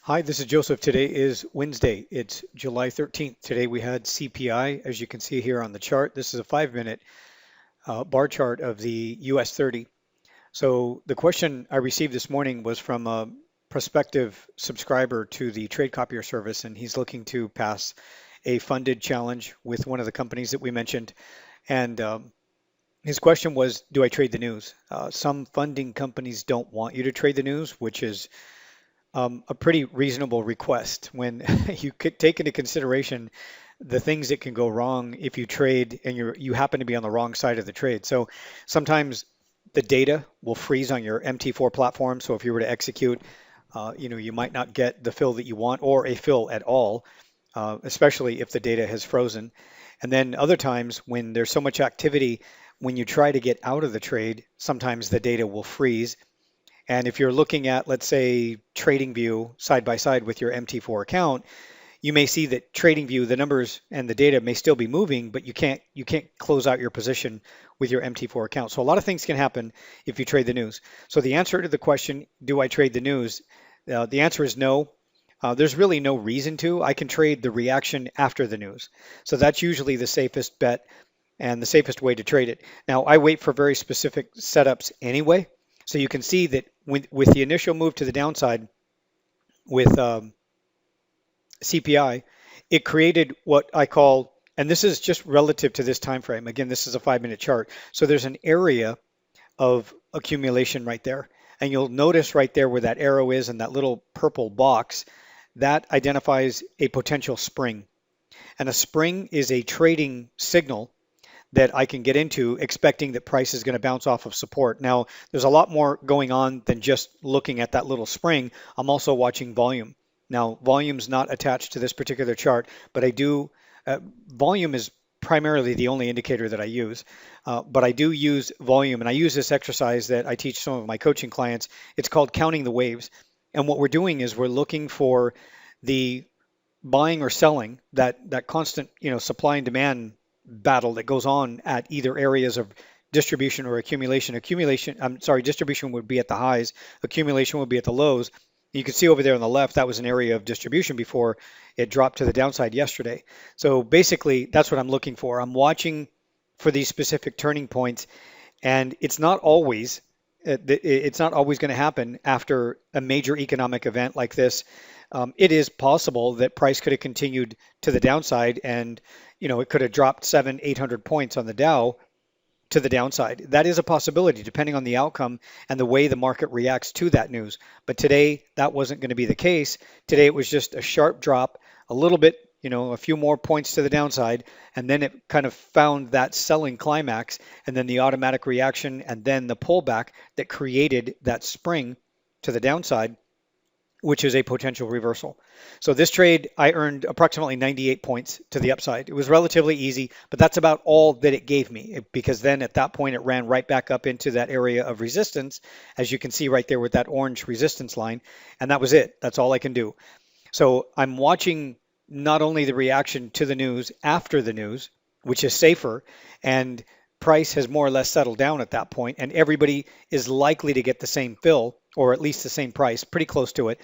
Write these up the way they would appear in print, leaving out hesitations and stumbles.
Hi, this is Joseph. Today is Wednesday. It's July 13th. Today we had CPI, as you can see here on the chart. This is a 5-minute bar chart of the US 30. So the question I received this morning was from a prospective subscriber to the Trade Copier service, and he's looking to pass a funded challenge with one of the companies that we mentioned. And his question was, do I trade the news? Some funding companies don't want you to trade the news, which is a pretty reasonable request when you could take into consideration the things that can go wrong if you trade and you happen to be on the wrong side of the trade. So sometimes the data will freeze on your MT4 platform. So if you were to execute, you might not get the fill that you want or a fill at all, especially if the data has frozen. And then other times when there's so much activity, when you try to get out of the trade, sometimes the data will freeze and if you're looking at, let's say, TradingView side by side with your MT4 account, you may see that TradingView, the numbers and the data may still be moving, but you can't close out your position with your MT4 account. So a lot of things can happen if you trade the news. So the answer to the question, do I trade the news? The answer is no. There's really no reason to. I can trade the reaction after the news. So that's usually the safest bet and the safest way to trade it. Now, I wait for very specific setups anyway. So you can see that with the initial move to the downside with CPI, it created what I call, and this is just relative to this time frame. Again, this is a 5-minute chart. So there's an area of accumulation right there. And you'll notice right there where that arrow is and that little purple box, that identifies a potential spring. And a spring is a trading signal that I can get into expecting that price is going to bounce off of support. Now, there's a lot more going on than just looking at that little spring. I'm also watching volume. Now, volume's not attached to this particular chart, but I do, volume is primarily the only indicator that I use. But I do use volume, and I use this exercise that I teach some of my coaching clients. It's called counting the waves. And what we're doing is we're looking for the buying or selling, that constant, supply and demand battle that goes on at either areas of distribution or accumulation. Distribution would be at the highs, accumulation would be at the lows. You can see over there on the left, that was an area of distribution before it dropped to the downside yesterday. So basically, that's what I'm looking for. I'm watching for these specific turning points, and it's not always going to happen after a major economic event like this. It is possible that price could have continued to the downside and it could have dropped 700-800 points on the Dow to the downside. That is a possibility depending on the outcome and the way the market reacts to that news. But today, that wasn't going to be the case. Today, it was just a sharp drop, a little bit, a few more points to the downside, and then it kind of found that selling climax, and then the automatic reaction, and then the pullback that created that spring to the downside, which is a potential reversal. So this trade, I earned approximately 98 points to the upside. It was relatively easy, but that's about all that it gave me because then at that point, it ran right back up into that area of resistance, as you can see right there with that orange resistance line. And that was it. That's all I can do. So I'm watching not only the reaction to the news after the news, which is safer, and price has more or less settled down at that point, and everybody is likely to get the same fill or at least the same price, pretty close to it,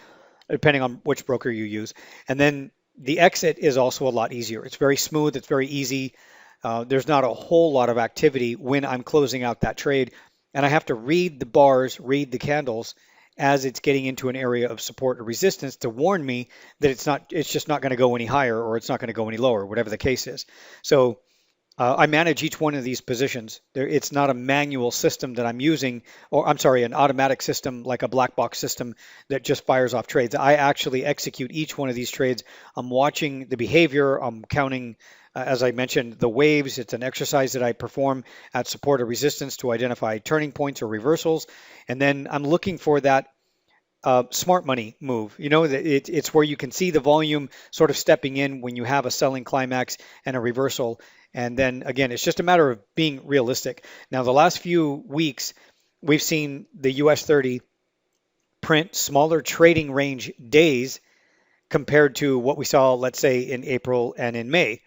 depending on which broker you use. And then the exit is also a lot easier. It's very smooth. It's very easy. There's not a whole lot of activity when I'm closing out that trade. And I have to read the bars, read the candles as it's getting into an area of support or resistance to warn me that it's just not going to go any higher or it's not going to go any lower, whatever the case is. So I manage each one of these positions. It's not a manual system that I'm using, or I'm sorry, an automatic system like a black box system that just fires off trades. I actually execute each one of these trades. I'm watching the behavior. I'm counting, as I mentioned, the waves. It's an exercise that I perform at support or resistance to identify turning points or reversals. And then I'm looking for that smart money move. It's where you can see the volume sort of stepping in when you have a selling climax and a reversal. And then again, it's just a matter of being realistic. Now, the last few weeks, we've seen the US 30 print smaller trading range days compared to what we saw, let's say, in April and in May.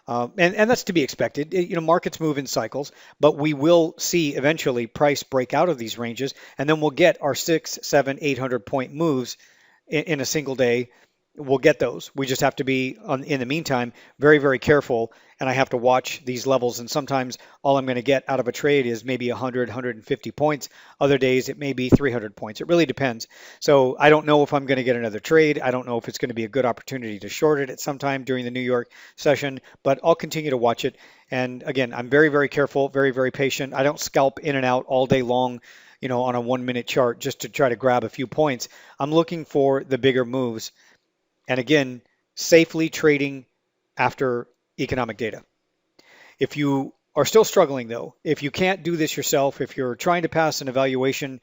And that's to be expected. Markets move in cycles, but we will see eventually price break out of these ranges, and then we'll get our 600, 700, 800 point moves in a single day, we'll get those. We just have to be in the meantime very, very careful, and I have to watch these levels. And sometimes all I'm going to get out of a trade is maybe 100, 150 points. Other days it may be 300 points. It really depends. So I don't know if I'm going to get another trade. I don't know if it's going to be a good opportunity to short it at some time during the New York session, but I'll continue to watch it. And again, I'm very, very careful, very, very patient. I don't scalp in and out all day long, on a 1 minute chart just to try to grab a few points. I'm looking for the bigger moves. And again, safely trading after economic data. If you are still struggling, though, if you can't do this yourself, if you're trying to pass an evaluation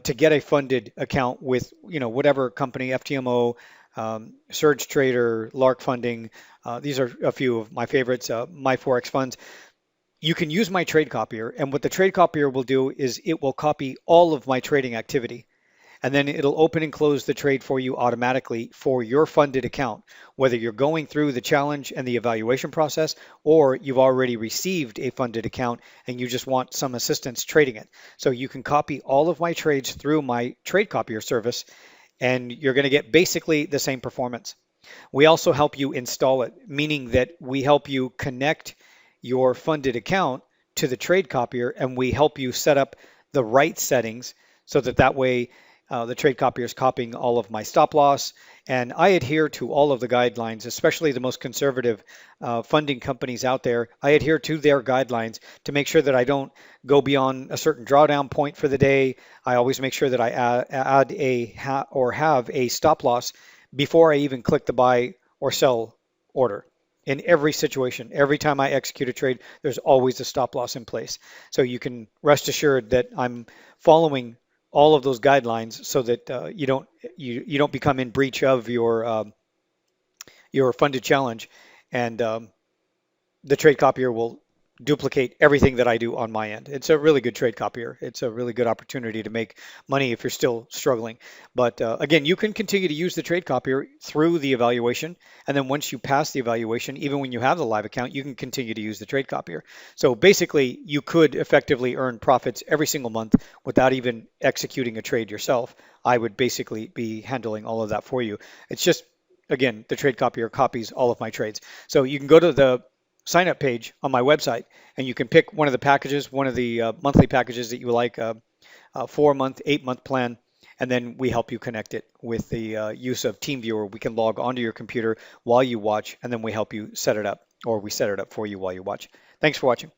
to get a funded account with, whatever company, FTMO, Surge Trader, Lark Funding, these are a few of my favorites, my Forex funds. You can use my trade copier, and what the trade copier will do is it will copy all of my trading activity, and then it'll open and close the trade for you automatically for your funded account, whether you're going through the challenge and the evaluation process, or you've already received a funded account and you just want some assistance trading it. So you can copy all of my trades through my trade copier service, and you're going to get basically the same performance. We also help you install it, meaning that we help you connect your funded account to the trade copier, and we help you set up the right settings so that way the trade copier is copying all of my stop loss. And I adhere to all of the guidelines, especially the most conservative funding companies out there. I adhere to their guidelines to make sure that I don't go beyond a certain drawdown point for the day. I always make sure that I add or have a stop loss before I even click the buy or sell order. In every situation, every time I execute a trade, there's always a stop loss in place. So you can rest assured that I'm following all of those guidelines so that you don't become in breach of your funded challenge, and the trade copier will duplicate everything that I do on my end. It's a really good trade copier. It's a really good opportunity to make money if you're still struggling. But again, you can continue to use the trade copier through the evaluation. And then once you pass the evaluation, even when you have the live account, you can continue to use the trade copier. So basically, you could effectively earn profits every single month without even executing a trade yourself. I would basically be handling all of that for you. It's just, again, the trade copier copies all of my trades. So you can go to the sign up page on my website, and you can pick one of the packages, one of the monthly packages that you like, a 4 month, 8 month plan, and then we help you connect it with the use of TeamViewer. We can log onto your computer while you watch, and then we help you set it up, or we set it up for you while you watch. Thanks for watching.